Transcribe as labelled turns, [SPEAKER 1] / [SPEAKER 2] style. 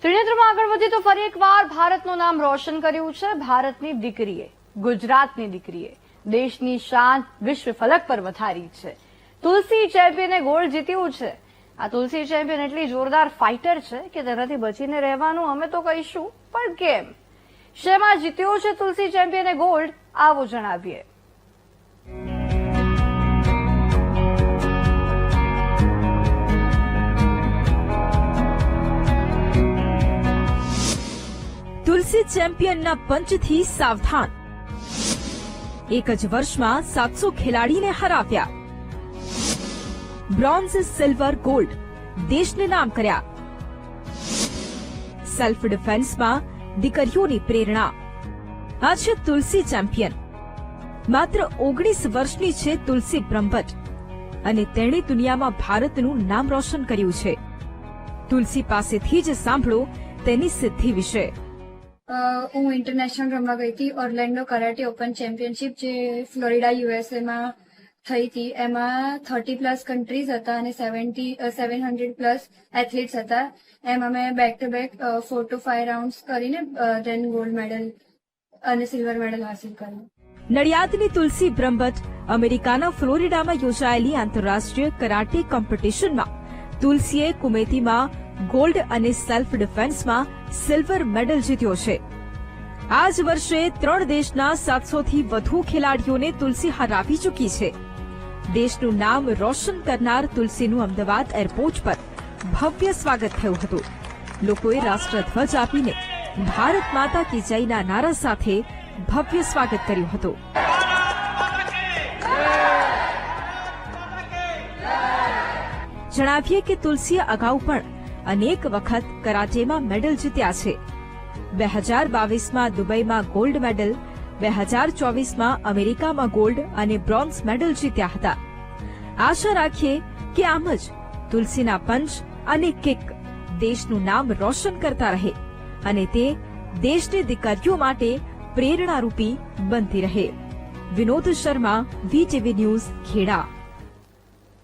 [SPEAKER 1] ત્રિનેત્રમાં આગળ વધી તો ફરી એકવાર ભારતનું નામ રોશન કર્યું છે. ભારતની દીકરીએ, ગુજરાતની દીકરીએ દેશની શાન વિશ્વ ફલક પર વધારી છે. તુલસી ચેમ્પિયને ગોલ્ડ જીત્યું છે. આ તુલસી ચેમ્પિયન એટલી જોરદાર ફાઇટર છે કે તેનાથી બચીને રહેવાનું અમે તો કહીશું, પણ કેમ? શેમાં જીત્યો છે તુલસી ચેમ્પિયને ગોલ્ડ? આવો જણાવીએ.
[SPEAKER 2] તુલસી ચેમ્પિયનના પંચથી સાવધાન. એક જ વર્ષમાં 700 ખેલાડીને હરાવ્યા. બ્રોન્ઝ, સિલ્વર, ગોલ્ડ દેશને નામ કર્યા. સેલ્ફ ડિફેન્સમાં દીકરીઓની પ્રેરણા. આ છે તુલસી ચેમ્પિયન. માત્ર 19 વર્ષની છે તુલસી બ્રહ્મભટ્ટ અને તેણે દુનિયામાં ભારતનું નામ રોશન કર્યું છે. તુલસી પાસેથી જ સાંભળો તેની સિદ્ધિ વિશે.
[SPEAKER 3] હું ઇન્ટરનેશનલ રમવા ગઈ હતી. ઓર્લેન્ડો કરાટે ઓપન ચેમ્પિયનશિપ જે ફ્લોરિડા યુએસએ માં થઈ હતી. એમાં 30+ કન્ટ્રીઝ હતા અને 700+ એથ્લીટ્સ હતા. એમાં મેં back to back 4 to 5 rounds કરીને ધેન ગોલ્ડ મેડલ અને સિલ્વર મેડલ હાંસલ કર્યું.
[SPEAKER 2] નડિયાદની તુલસી બ્રહ્મભટ્ટ અમેરિકાના ફ્લોરિડામાં યોજાયેલી આંતરરાષ્ટ્રીય કરાટે કોમ્પિટિશનમાં તુલસીએ કુમેતીમાં ગોલ્ડ અને સેલ્ફ ડિફેન્સમાં સિલ્વર મેડલ જીત્યો છે. આ જ વર્ષે 3 દેશના 700 થી વધુ ખેલાડીઓને તુલસી હરાવી ચૂકી છે. દેશનું નામ રોશન કરનાર તુલસીનું અમદાવાદ એરપોર્ટ પર ભવ્ય સ્વાગત થયું હતું. લોકોએ રાષ્ટ્રધ્વજ આપીને ભારત માતા કી જયના નારા સાથે ભવ્ય સ્વાગત કર્યું હતું. જણાવીએ કે તુલસીએ અગાઉ પણ અનેક વખત કરાટેમાં મેડલ જીત્યા છે. 2022માં દુબઈમાં ગોલ્ડ મેડલ, 2024માં અમેરિકામાં ગોલ્ડ અને બ્રોન્ઝ મેડલ જીત્યા હતા. આશા રાખીએ કે આમ જ તુલસીના પંચ અને કિક દેશનું નામ રોશન કરતા રહે અને તે દેશની દીકરીઓ માટે પ્રેરણારૂપી બનતી રહે. Vinod Sharma, VTV news, Kheda.